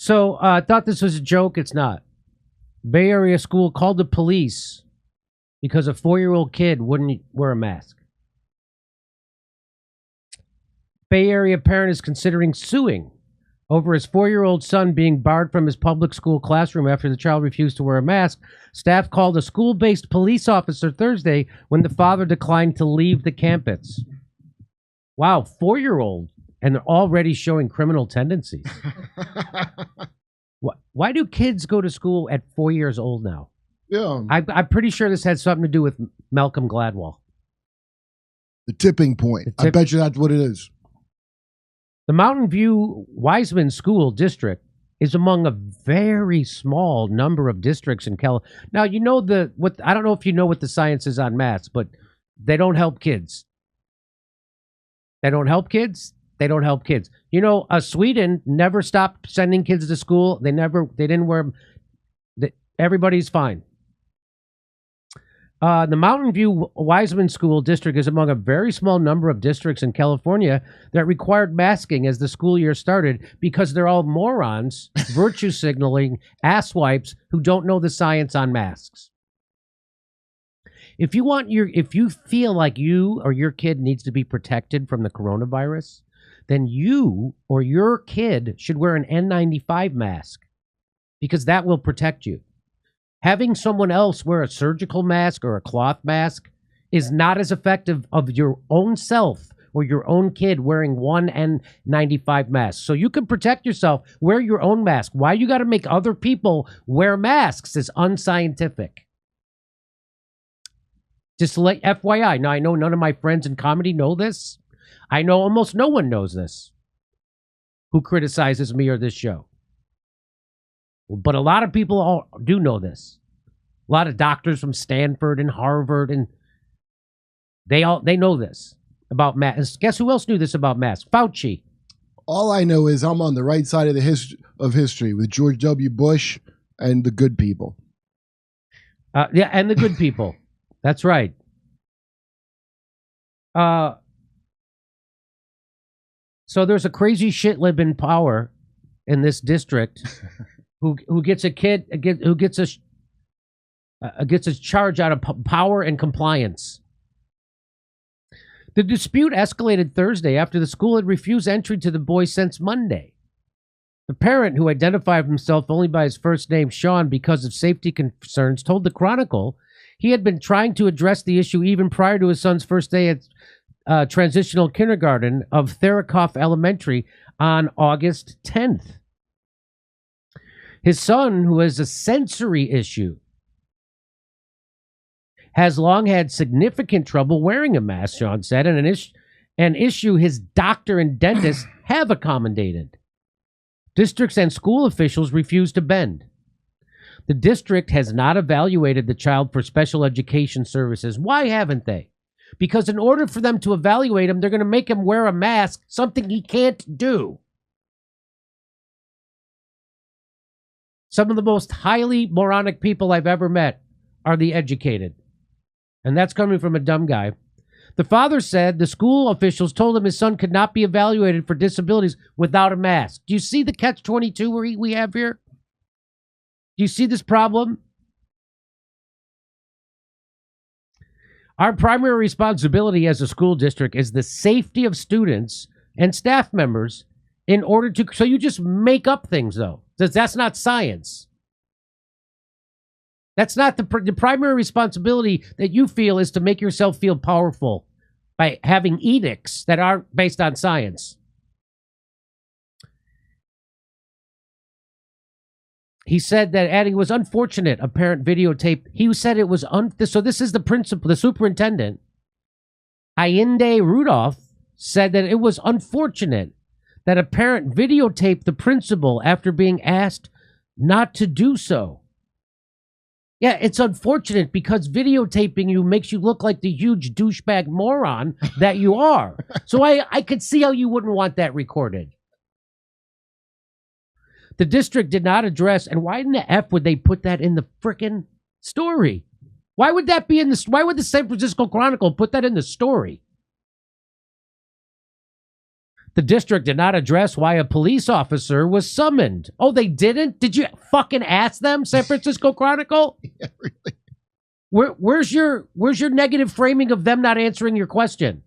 So I thought this was a joke. It's not. Bay Area school called the police because a 4-year-old kid wouldn't wear a mask. Bay Area parent is considering suing over his 4-year-old son being barred from his public school classroom after the child refused to wear a mask. Staff called a school-based police officer Thursday when the father declined to leave the campus. Wow, 4-year-old, and they're already showing criminal tendencies. Why do kids go to school at 4 years old now? Yeah. I'm pretty sure this had something to do with Malcolm Gladwell. The tipping point. I bet you that's what it is. The Mountain View Wiseman School District is among a very small number of districts in California. Now, you know I don't know if you know what the science is on masks, but they don't help kids. They don't help kids. They don't help kids. You know, Sweden never stopped sending kids to school. They didn't wear. Everybody's fine. The Mountain View Wiseman School District is among a very small number of districts in California that required masking as the school year started because they're all morons, virtue signaling, asswipes who don't know the science on masks. If you feel like you or your kid needs to be protected from the coronavirus, then you or your kid should wear an N95 mask because that will protect you. Having someone else wear a surgical mask or a cloth mask is not as effective of your own self or your own kid wearing one N95 mask. So you can protect yourself, wear your own mask. Why you got to make other people wear masks is unscientific. Just like FYI. Now, I know none of my friends in comedy know this. I know almost no one knows this who criticizes me or this show. But a lot of people do know this. A lot of doctors from Stanford and Harvard, and they know this about masks. Guess who else knew this about masks? Fauci. All I know is I'm on the right side of the history with George W. Bush and the good people. Yeah, and the good people. That's right. So there's a crazy shitlib in power in this district who gets a kid who gets a charge out of power and compliance. The dispute escalated Thursday after the school had refused entry to the boy since Monday. The parent, who identified himself only by his first name, Sean, because of safety concerns, told the Chronicle he had been trying to address the issue even prior to his son's first day at transitional kindergarten of Therakoff Elementary on August 10th. His son, who has a sensory issue, has long had significant trouble wearing a mask, Sean said, and an issue his doctor and dentist have accommodated. Districts and school officials refuse to bend. The district has not evaluated the child for special education services. Why haven't they? Because in order for them to evaluate him, they're going to make him wear a mask, something he can't do. Some of the most highly moronic people I've ever met are the educated. And that's coming from a dumb guy. The father said the school officials told him his son could not be evaluated for disabilities without a mask. Do you see the catch-22 we have here? Do you see this problem? Our primary responsibility as a school district is the safety of students and staff members in order to... So you just make up things, though. That's not science. That's not the primary responsibility that you feel is to make yourself feel powerful by having edicts that aren't based on science. He said that, adding, it was unfortunate a parent videotaped. He said it was so this is the principal, the superintendent, Allende Rudolph, said that it was unfortunate that a parent videotaped the principal after being asked not to do so. Yeah, it's unfortunate because videotaping you makes you look like the huge douchebag moron that you are. So I could see how you wouldn't want that recorded. The district did not address, and why in the F would they put that in the frickin' story? Why would that be in the, why would the San Francisco Chronicle put that in the story? The district did not address why a police officer was summoned. Oh, they didn't? Did you fucking ask them, San Francisco Chronicle? Yeah, really. Where's your negative framing of them not answering your question?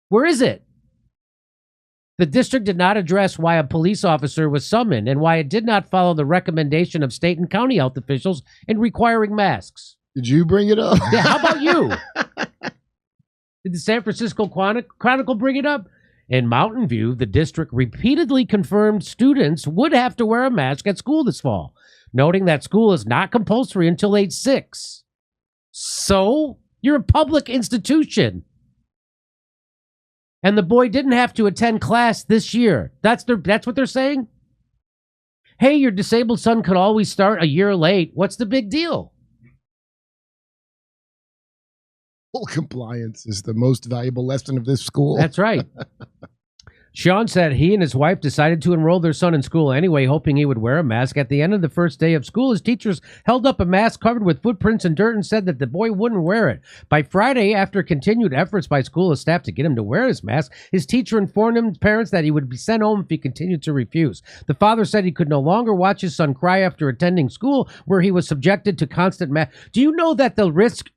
Where is it? The district did not address why a police officer was summoned and why it did not follow the recommendation of state and county health officials in requiring masks. Did you bring it up? Yeah, how about you? Did the San Francisco Chronicle bring it up? In Mountain View, the district repeatedly confirmed students would have to wear a mask at school this fall, noting that school is not compulsory until age 6. So, you're a public institution. And the boy didn't have to attend class this year. That's what they're saying? Hey, your disabled son could always start a year late. What's the big deal? Full compliance is the most valuable lesson of this school. That's right. Sean said he and his wife decided to enroll their son in school anyway, hoping he would wear a mask. At the end of the first day of school, his teachers held up a mask covered with footprints and dirt and said that the boy wouldn't wear it. By Friday, after continued efforts by school staff to get him to wear his mask, his teacher informed his parents that he would be sent home if he continued to refuse. The father said he could no longer watch his son cry after attending school, where he was subjected to constant mask. Do you know that the risk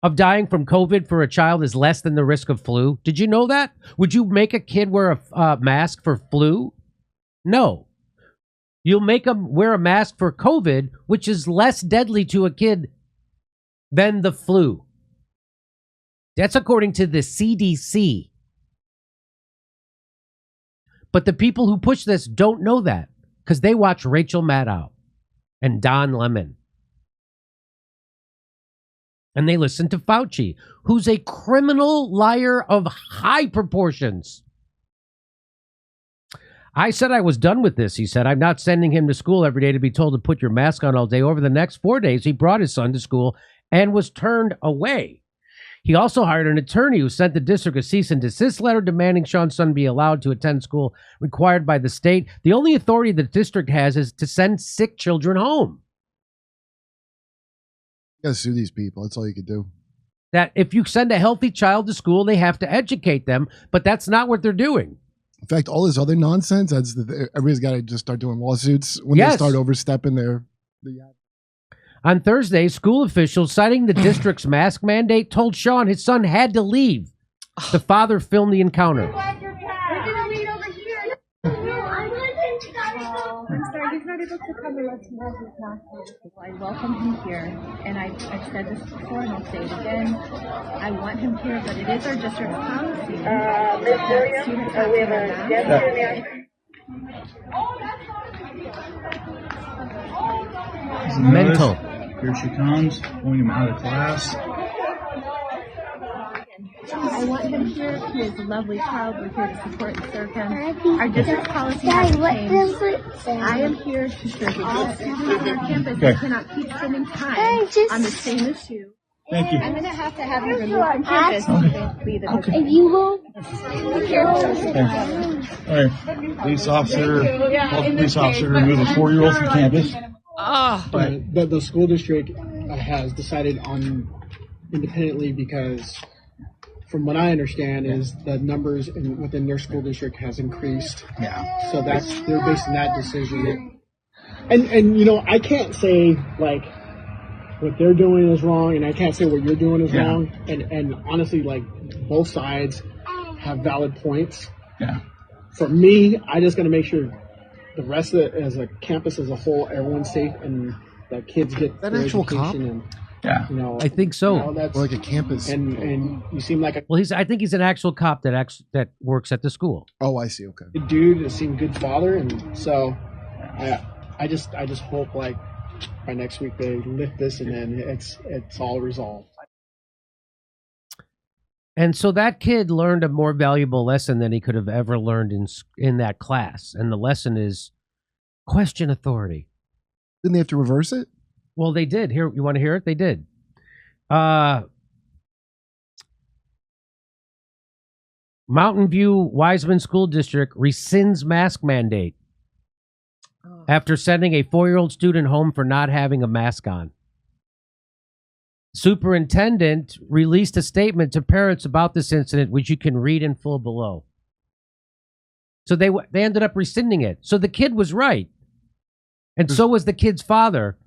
of dying from COVID for a child is less than the risk of flu? Did you know that? Would you make a kid wear a mask for flu? No. You'll make them wear a mask for COVID, which is less deadly to a kid than the flu. That's according to the CDC. But the people who push this don't know that because they watch Rachel Maddow and Don Lemon. And they listen to Fauci, who's a criminal liar of high proportions. I said I was done with this, he said. I'm not sending him to school every day to be told to put your mask on all day. Over the next 4 days, he brought his son to school and was turned away. He also hired an attorney who sent the district a cease and desist letter demanding Sean's son be allowed to attend school required by the state. The only authority the district has is to send sick children home. You gotta sue these people. That's all you could do. That if you send a healthy child to school, they have to educate them, but that's not what they're doing. In fact, all this other nonsense, everybody's got to just start doing lawsuits when they start overstepping their. On Thursday, school officials, citing the district's mask mandate, told Sean his son had to leave. The father filmed the encounter. I'm sorry, he's not able to come unless he has his mask on. I welcome him here, and I've said this before and I'll say it again. I want him here, but it is our district policy. That students have to wear masks. Mental. Here she comes, pulling him out of class. I want him here. He is a lovely child. We're here to support and serve him. Our district policy has changed. I am here to serve all students on our campus. We cannot keep spending time on the same issue. Thank you. I'm going to have you removed from campus. Okay. If you will, be careful. All right. Police officer, called the police officer to remove a 4-year-old from campus. But the school district has decided on independently because, from what I understand, is the numbers within their school district has increased. Yeah. So they're basing that decision. And you know, I can't say like what they're doing is wrong, and I can't say what you're doing is wrong. And honestly, like both sides have valid points. Yeah. For me, I just got to make sure the rest of it, as a campus as a whole, everyone's safe and that kids get That their actual education. cop? And Yeah. you know, I think so. you know, that's Or like a campus. and you seem like a Well, I think he's an actual cop that works at the school. Oh, I see. Okay. good dude, a seem good father, and so I just hope like by next week they lift this and then it's all resolved. And so that kid learned a more valuable lesson than he could have ever learned in that class. And the lesson is question authority. Didn't they have to reverse it? Well, they did. Here, you want to hear it? They did. Mountain View Wiseman School District rescinds mask mandate after sending a 4-year-old student home for not having a mask on. superintendent released a statement to parents about this incident, which you can read in full below. So they ended up rescinding it. So the kid was right. And so was the kid's father.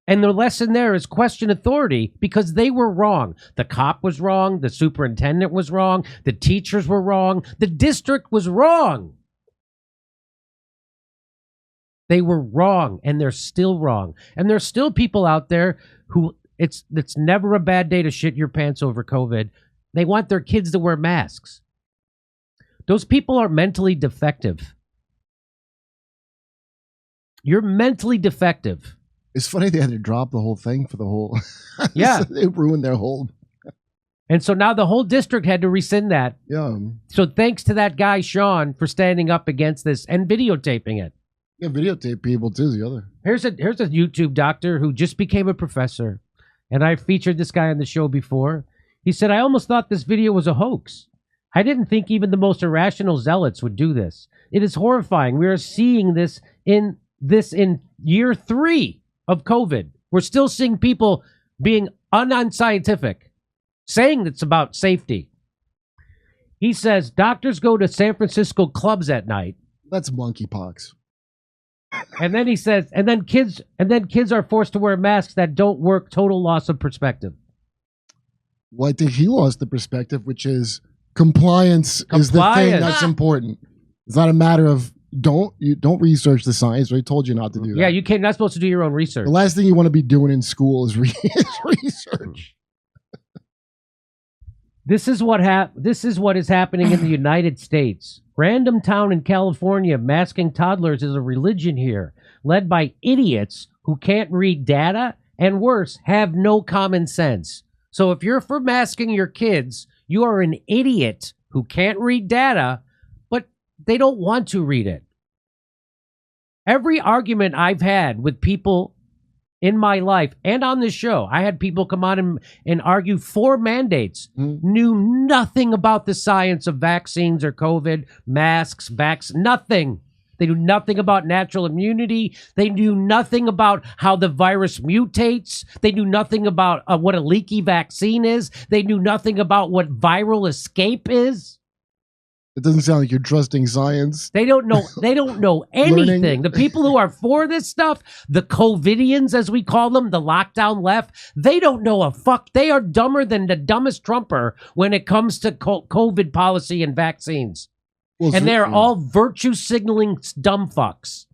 And the lesson there is question authority, because they were wrong. The cop was wrong. The superintendent was wrong. The teachers were wrong. The district was wrong. They were wrong, and they're still wrong. And there's still people out there who it's never a bad day to shit your pants over COVID. They want their kids to wear masks. Those people are mentally defective. You're mentally defective. It's funny they had to drop the whole thing for the whole. Yeah. They ruined their whole. And so now the whole district had to rescind that. Yeah. So thanks to that guy, Sean, for standing up against this and videotaping it. Yeah, videotape people too is the other. Here's a YouTube doctor who just became a professor. And I featured this guy on the show before. He said, I almost thought this video was a hoax. I didn't think even the most irrational zealots would do this. It is horrifying. We are seeing this in year 3 of COVID. We're still seeing people being unscientific, saying it's about safety. He says doctors go to San Francisco clubs at night. That's monkeypox. And then he says, and then kids are forced to wear masks that don't work. Total loss of perspective. Well, I think he lost the perspective, which is compliance is the thing that's important. It's not a matter of don't research the science. I told you not to do that. Yeah, you're not supposed to do your own research. The last thing you want to be doing in school is research. This is what is happening in the United States. Random town in California, masking toddlers is a religion here, led by idiots who can't read data and worse, have no common sense. So if you're for masking your kids, you are an idiot who can't read data, but they don't want to read it. Every argument I've had with people in my life and on this show, I had people come on and argue for mandates, knew nothing about the science of vaccines or COVID, masks, nothing. They knew nothing about natural immunity. They knew nothing about how the virus mutates. They knew nothing about what a leaky vaccine is. They knew nothing about what viral escape is. It doesn't sound like you're trusting science. They don't know. They don't know anything. The people who are for this stuff, the COVIDians, as we call them, the lockdown left, they don't know a fuck. They are dumber than the dumbest Trumper when it comes to COVID policy and vaccines. Well, and they're all virtue signaling dumb fucks.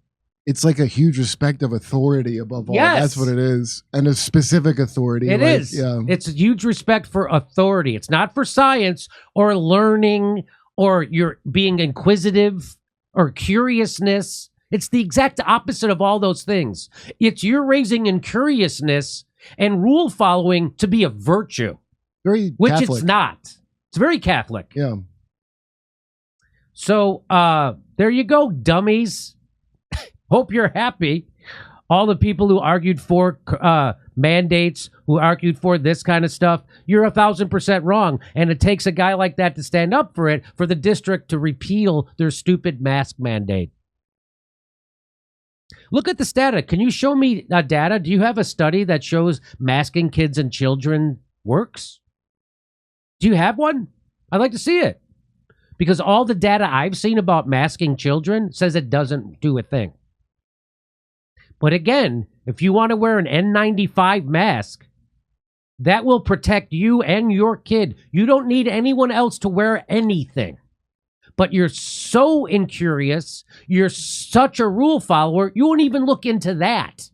It's like a huge respect of authority above all. Yes. That's what it is. And a specific authority. It is. Yeah. It's a huge respect for authority. It's not for science or learning or you're being inquisitive or curiousness. It's the exact opposite of all those things. It's you're raising in curiousness and rule following to be a virtue. Very which Catholic. It's not. It's very Catholic. Yeah. So there you go, dummies. Hope you're happy. All the people who argued for mandates, who argued for this kind of stuff, you're 1,000% wrong. And it takes a guy like that to stand up for it, for the district to repeal their stupid mask mandate. Look at the data. Can you show me data? Do you have a study that shows masking kids and children works? Do you have one? I'd like to see it. Because all the data I've seen about masking children says it doesn't do a thing. But again, if you want to wear an N95 mask, that will protect you and your kid. You don't need anyone else to wear anything. But you're so incurious, you're such a rule follower, you won't even look into that.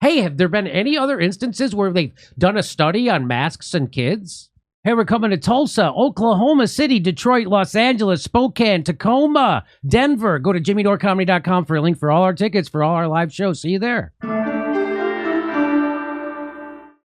Hey, have there been any other instances where they've done a study on masks and kids? Hey, we're coming to Tulsa, Oklahoma City, Detroit, Los Angeles, Spokane, Tacoma, Denver. Go to jimmydorecomedy.com for a link for all our tickets for all our live shows. See you there.